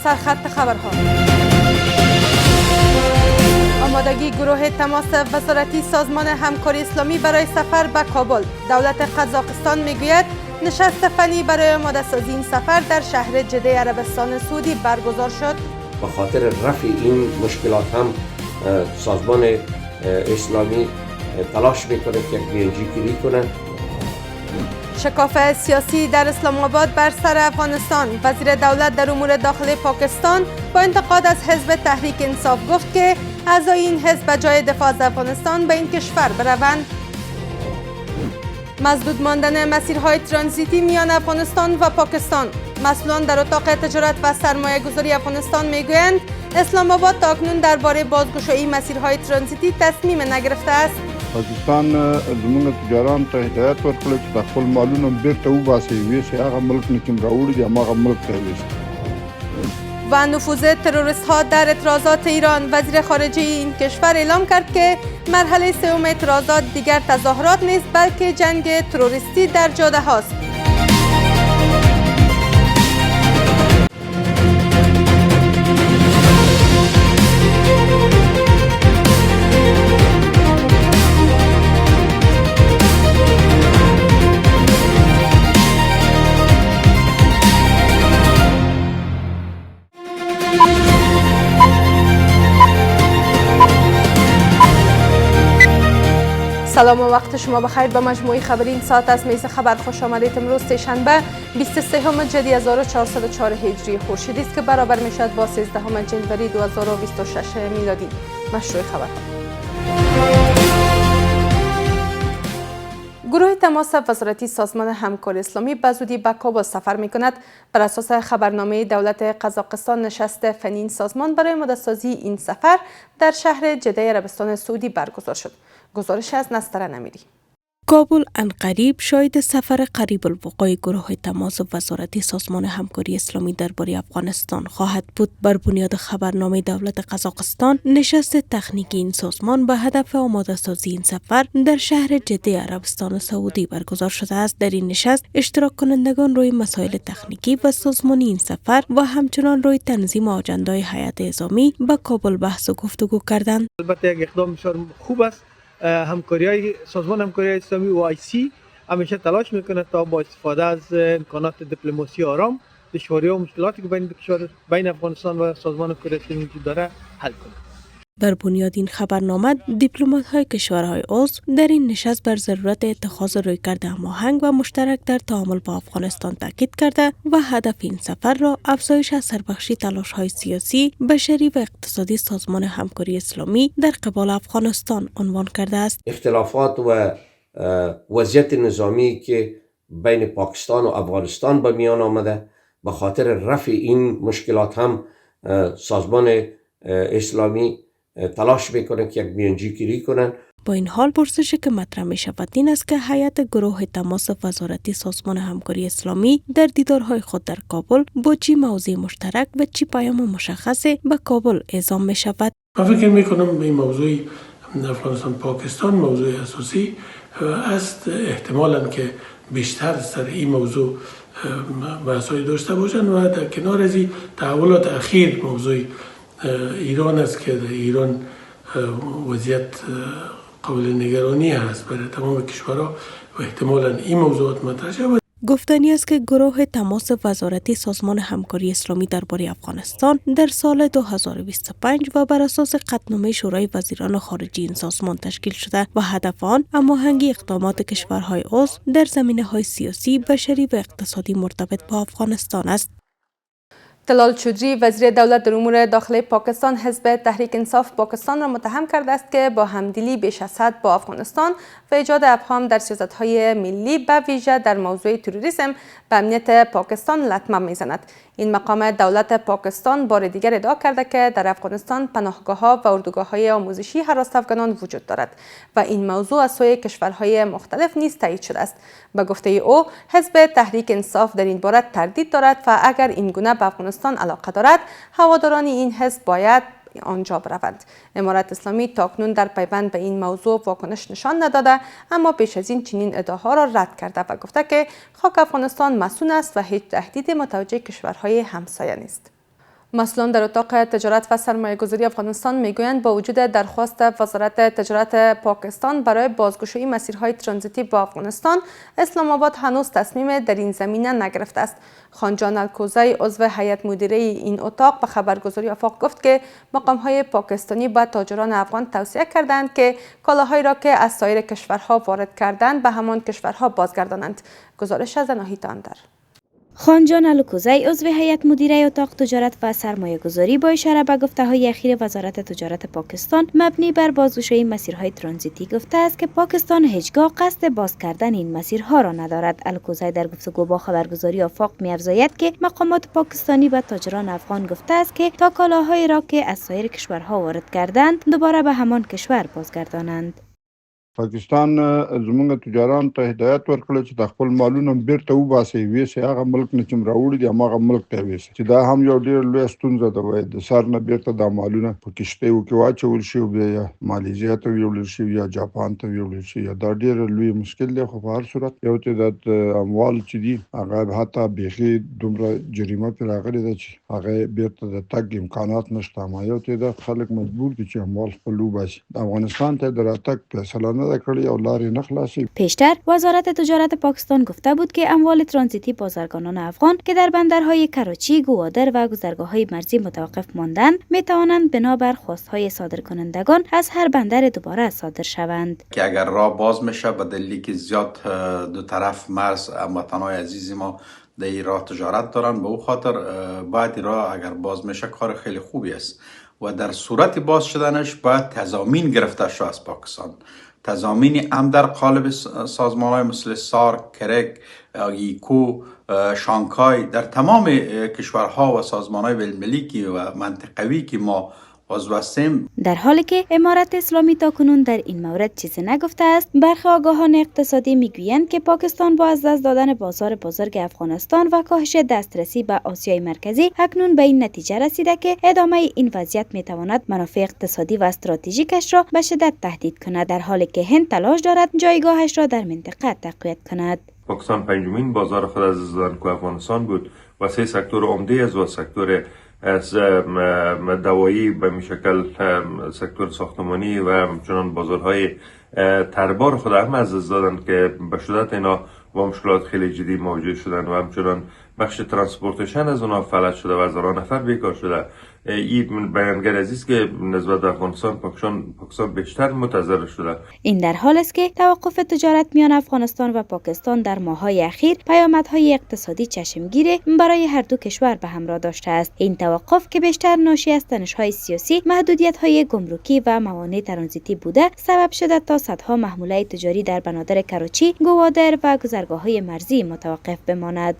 سرخط خبرها. آمادگی گروه تماس وزارتی سازمان همکاری اسلامی برای سفر به کابل. دولت قزاقستان میگوید نشست فنی برای آماده سازی این سفر در شهر جده عربستان سعودی برگزار شد. به خاطر رفع این مشکلات هم سازمان اسلامی تلاش میکنه که بیانجی گیری کنند. شکاف سیاسی در اسلام آباد بر سر افغانستان. وزیر دولت در امور داخلی پاکستان با انتقاد از حزب تحریک انصاف گفت که اعضای این حزب به جای دفاع از افغانستان به این کشور بروند. مسدود ماندن مسیرهای ترانزیتی میان افغانستان و پاکستان. مسئولان در اتاق تجارت و سرمایه گذاری افغانستان میگویند اسلام آباد تاکنون درباره بازگشایی مسیرهای ترانزیتی تصمیم نگرفته است. پاکستان زموږ تجاران ته هدایت ورکړل چې د خپل مالونو بیرته وباسي ویسي هغه ملک نه کوم راوړي دي هغه ملک ته ویسي. و نفوذ تروریست ها در اعتراضات ایران. وزیر خارجه این کشور اعلام کرد که مرحله سوم اعتراضات دیگر تظاهرات نیست بلکه جنگ تروریستی در جاده هاست. سلام و وقت شما بخیر. به مجموعه خبری این ساعت از میز خبر خوش آمدید. امروز سه‌شنبه 23 جدی 1404 هجری خورشیدی است که برابر میشد با 13 جنوری 2026 میلادی. مشروع خبر. گروه تماس وزارتی سازمان همکاری اسلامی به زودی به کابل سفر می‌کند. بر اساس خبرنامه دولت قزاقستان نشست فنی این سازمان برای آماده سازی این سفر در شهر جده عربستان سعودی برگزار شد. گزارش از نستر نمیری. کابل عنقریب شاهد سفر قریب الوقوع گروه تماس وزارتی سازمان همکاری اسلامی درباره افغانستان خواهد بود. بر بنیاد خبرنامه دولت قزاقستان نشست تکنیکی این سازمان به هدف آماده سازی این سفر در شهر جده عربستان سعودی برگزار شده است. در این نشست اشتراک کنندگان روی مسائل تکنیکی و سازمانی این سفر و همچنان روی تنظیم آجندای هیئت نظامی به کابل بحث و گفتگو کردند. البته یک اقدام بسیار خوب است. همکاری سازمان همکاری اسلامی و آیسی همیشه تلاش میکنه تا با استفاده از امکانات دیپلماسی آرام دشواری‌ها و مشکلاتی که بین افغانستان و سازمان همکاری اسلامی وجود داره حل کنه. بر بنیاد این خبرنامه دیپلمات‌های کشورهای عضو در این نشست بر ضرورت اتخاذ رویکرد هماهنگ و مشترک در تعامل با افغانستان تاکید کرده و هدف این سفر را افزایش اثربخشی تلاش‌های سیاسی، بشری و اقتصادی سازمان همکاری اسلامی در قبال افغانستان عنوان کرده است. اختلافات و وضعیت نظامی که بین پاکستان و افغانستان به میان آمده به خاطر رفع این مشکلات هم سازمان اسلامی تلاش میکنه که یک میانجی گیری کنن. با این حال پرسشی که مطرح می شود این است که هیئت گروه تماس وزارتی سازمان همکاری اسلامی در دیدارهای خود در کابل با چی موضوع مشترک و چی پیام مشخصی به کابل اعزام می شود. من فکر می کنم این موضوع افغانستان پاکستان موضوع اساسی است. احتمالاً که بیشتر سر این موضوع بحث‌های داشته باشند و در کنار از این تحولات اخیر موضوع ایران است که در ایران وضعیت قابل نگرانی است برای تمام کشورها و احتمالاً این موضوعات مطرح شود. گفتنی است که گروه تماس وزارتی سازمان همکاری اسلامی درباره افغانستان در سال 2025 و بر اساس قطعنامه شورای وزیران خارجه این سازمان تشکیل شده و هدف آن هماهنگی اقدامات کشورهای عضو در زمینه‌های سیاسی، بشری و اقتصادی مرتبط با افغانستان است. طلال چودری وزیر دولت در امور داخلی پاکستان حزب تحریک انصاف پاکستان را متهم کرده است که با همدلی بیش از حد با افغانستان و ایجاد ابهام در سیاست‌های ملی به ویژه در موضوع تروریسم به امنیت پاکستان لطمه می‌زند. این مقام دولت پاکستان بار دیگر ادعا کرده که در افغانستان پناهگاه‌ها و اردوگاه‌های آموزشی هراس افغانان وجود دارد و این موضوع از سوی کشورهای مختلف نیز تایید شده است. به گفته او حزب تحریک انصاف در این باره تردید دارد و اگر این گونه به افغانستان علاقه دارد هواداران این حزب باید آنجا بروند. امارت اسلامی تاکنون در پیوند به این موضوع واکنش نشان نداده، اما پیش از این چنین ادعاها را رد کرده و گفته که خاک افغانستان مصون است و هیچ تهدید متوجه کشورهای همسایه نیست. مسئولان در اتاق تجارت و سرمایه گذاری افغانستان میگویند با وجود درخواست وزارت تجارت پاکستان برای بازگشایی مسیرهای ترانزیتی با افغانستان، اسلام آباد هنوز تصمیم در این زمینه نگرفته است. خانجان الکوزی عضو هیئت مدیره این اتاق به خبرگزاری آفاق گفت که مقامهای پاکستانی به تاجران افغان توصیه کردند که کالاهایی را که از سایر کشورها وارد کردند به همان کشورها بازگردانند. گزارش از ناهید اندر. خانجان الکوزی عضو هیئت مدیره اتاق تجارت و سرمایه گذاری با اشاره به گفته‌های اخیر وزارت تجارت پاکستان مبنی بر بازگشایی مسیرهای ترانزیتی گفته است که پاکستان هیچگاه قصد باز کردن این مسیرها را ندارد. الکوزی در گفتگو با خبرگزاری آفاق می‌افزاید که مقامات پاکستانی به تاجران افغان گفته است که تا کالاهایی را که از سایر کشورها وارد کردند دوباره به همان کشور بازگردانند. پاکستان زموږ تجاران ته هدایت ورکړل چې د خپل مالونه بیرته وباسي ویسي هغه ملک نه چې راوړي دي هغه ملک ته ویسي چې دا هم یو ډیر لوی ستونزه ده وای د سر نه بیرته د مالونه په کشتیو کې واچول شي او بیا مالیزیا ته ویول شي یا جاپان ته ویول شي یا دا ډیر لوی مشکل دی. خو په هر صورت یو تعداد اموال چې دي هغه حتی بيخي دومره جریمه پر راغلي ده چې هغه بیرته د تګ امکانات نشته. ما یو تعداد خلک مجبور دي چې اموال خپل وباسي. افغانستان ته د راتګ فیصله پیشتر وزارت تجارت پاکستان گفته بود که اموال ترانزیتی بازرگانان افغان که در بندرهای کراچی، گوادر و گذرگاه‌های مرزی متوقف ماندند می توانند بنابر خواستهای صادرکنندگان از هر بندر دوباره صادر شوند. که اگر راه باز میشه به دلیلی که زیاد دو طرف مرز هموطنان عزیز ما در این راه تجارت دارن، به او خاطر باید راه اگر باز میشه کار خیلی خوبی است و در صورت باز شدنش باید تضامین گرفته شود از پاکستان. تضامینی هم در قالب سازمان‌های مثل سار، کرک، ایکو، شانگهای در تمام کشورها و سازمان‌های بین‌المللی و منطقوی که ما عضو هستیم. در حالی که امارت اسلامی تاکنون در این مورد چیزی نگفته است، برخی آگاهان اقتصادی میگویند که پاکستان با از دست دادن بازار بزرگ افغانستان و کاهش دسترسی به آسیای مرکزی اکنون به این نتیجه رسیده که ادامه این وضعیت میتواند منافع اقتصادی و استراتژیکش را به شدت تهدید کند، در حالی که هند تلاش دارد جایگاهش را در منطقه تقویت کند. پاکستان پنجمین بازار خود از افغانستان بود و سه سکتور عمده از و سکتور از دوایی به میشکل سکتور ساختمانی و همچنان بازارهای تربار خود هم از دست دادن که به شدت اینا با مشکلات خیلی جدی مواجه شدن و همچنان بخش ترانسپورتیشن از اونها فلج شده و هزاران نفر بیکار شده. این بیانگر عزیز که نسبت به افغانستان پاکستان بیشتر متضرر شده. این در حال است که توقف تجارت میان افغانستان و پاکستان در ماه‌های اخیر پیامدهای اقتصادی چشمگیر برای هر دو کشور به همراه داشته است. این توقف که بیشتر ناشی از تنش‌های سیاسی، محدودیت‌های گمرکی و موانع ترانزیتی بوده، سبب شده تا صدها محموله تجاری در بنادر کراچی، گوادر و گذرگاه‌های مرزی متوقف بماند.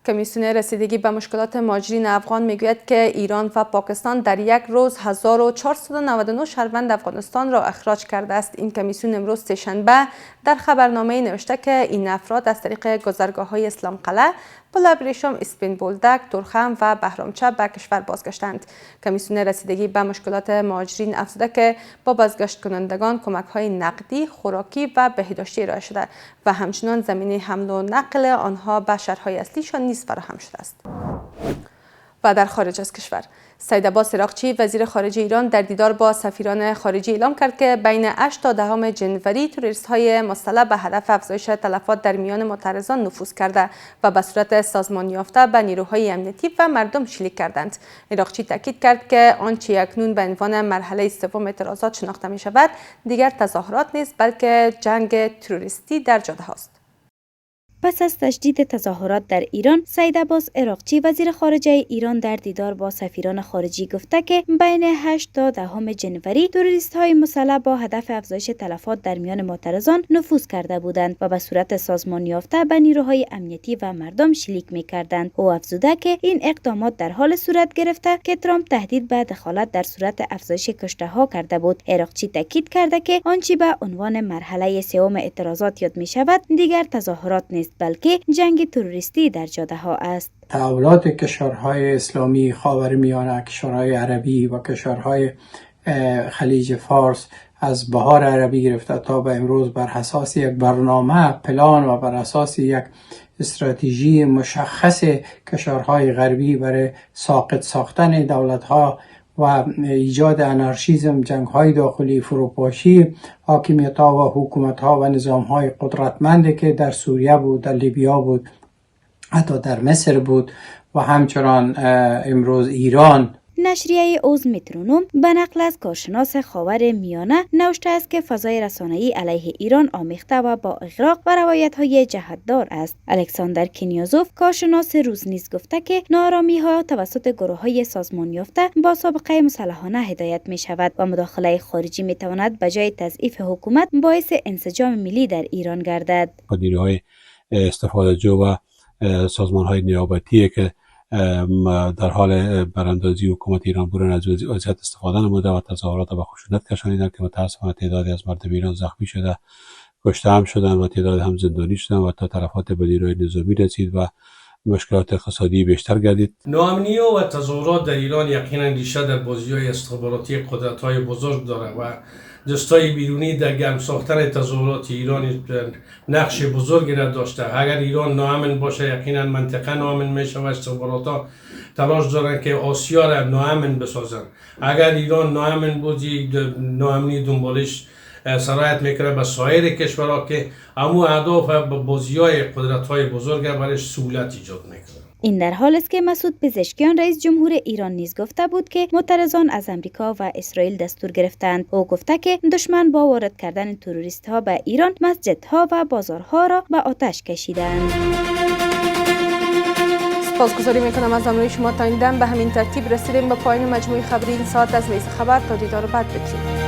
کمیسیون رسیدگی به مشکلات مهاجرین افغان میگوید که ایران و پاکستان در یک روز 1499 شهروند افغانستان را اخراج کرده است. این کمیسیون امروز سه‌شنبه در خبرنامه نوشته که این افراد از طریق گذرگاه‌های اسلام قلعه، پل ابریشم، اسپین بولدک، تورخم و بهرامچه به کشور بازگشتند. کمیسیون رسیدگی به مشکلات مهاجرین افزوده که با بازگشت کنندگان کمک‌های نقدی، خوراکی و بهداشتی ارائه شده و همچنان زمینه حمل و نقل آنها به شهرهای اصلیشان نیز فراهم شده است. و در خارج از کشور، سید عباس عراقچی وزیر خارجه ایران در دیدار با سفیران خارجی اعلام کرد که بین 8 تا 10 جنوری تروریست‌های مسلح به هدف افزایش تلفات در میان معترضان نفوذ کرده و به صورت سازمان یافته به نیروهای امنیتی و مردم شلیک کردند. عراقچی تاکید کرد که آنچه اکنون به عنوان مرحله سوم اعتراضات شناخته می شود دیگر تظاهرات نیست بلکه جنگ تروریستی در جاده هاست. پس از تشدید تظاهرات در ایران، سید عباس عراقچی وزیر خارجه ایران در دیدار با سفیران خارجی گفته که بین 8 تا 10 جنوری تروریست‌های مسلح با هدف افزایش تلفات در میان معترضان نفوذ کرده بودند و به صورت سازمان یافته به نیروهای امنیتی و مردم شلیک می‌کردند. او افزوده که این اقدامات در حال صورت گرفته که ترامپ تهدید به دخالت در صورت افزایش کشته‌ها کرده بود. عراقچی تاکید کرده که آنچه به عنوان مرحله سوم اعتراضات یاد می‌شود دیگر تظاهرات نیست بلکه جنگ تروریستی در جاده ها است. تحولات کشورهای اسلامی، خاورمیانه، کشورهای عربی و کشورهای خلیج فارس از بهار عربی گرفته تا به امروز بر اساس یک برنامه پلان و بر اساس یک استراتژی مشخص کشورهای غربی برای ساقط ساختن دولت‌ها و ایجاد انارشیزم، جنگ‌های داخلی، فروپاشی حاکمیت‌ها و حکومت‌ها و نظام‌های قدرتمندی که در سوریه بود، در لیبیا بود، حتی در مصر بود و همچنان امروز ایران. نشریه اوز مترونوم به نقل از کارشناس خاور میانه نوشته است که فضای رسانه‌ای علیه ایران آمیخته و با اغراق و روایت‌های جهت‌دار است. الکساندر کنیازوف کارشناس روز نیز گفته که ناآرامی‌ها توسط گروه‌های سازمان یافته با سابقه مسلحانه هدایت می‌شود و مداخله خارجی می‌تواند به جای تضعیف حکومت باعث انسجام ملی در ایران گردد. نیروهای استفاده جو و سازمان‌های نیابتی که در حال براندازی حکومت ایران بودن از وضعیت استفاده نموده و تظاهرات به خشونت کشانیدن که متاسفانه تعدادی از مردم ایران زخمی شده، کشته هم شدن و تعداد هم زندانی شدن و تا تلفات به نیروی نظامی رسید و مشکلات اقتصادی بیشتر گردید. ناامنی و تظاهرات در ایران یقینا ریشه در بازی‌های استخباراتی قدرت‌های بزرگ دارد و دستای بیرونی در گرم ساختن تظاهرات ایران نقش بزرگی را داشته. اگر ایران ناامن باشه یقینا منطقه ناامن میشه و استخبارات‌ها تلاش دارن که آسیا را ناامن بسازن. اگر ایران ناامن بودی ناامنی دنبالش سرایت میکنه به سایر کشورها که امو اهداف بازی‌های قدرت‌های بزرگ برایش سهولت ایجاد میکنه. این در حال است که مسعود پزشکیان رئیس جمهور ایران نیز گفته بود که معترضان از امریکا و اسرائیل دستور گرفتند. او گفته که دشمن با وارد کردن تروریست ها به ایران مسجدها و بازارها را به آتش کشیدند. سپاسگزاری میکنم از همراهی شما تا این دم. به همین ترتیب رسیدیم به پایان مجموعه خبری این ساعت از ویس خبر. تا دیدار بعد بدرود.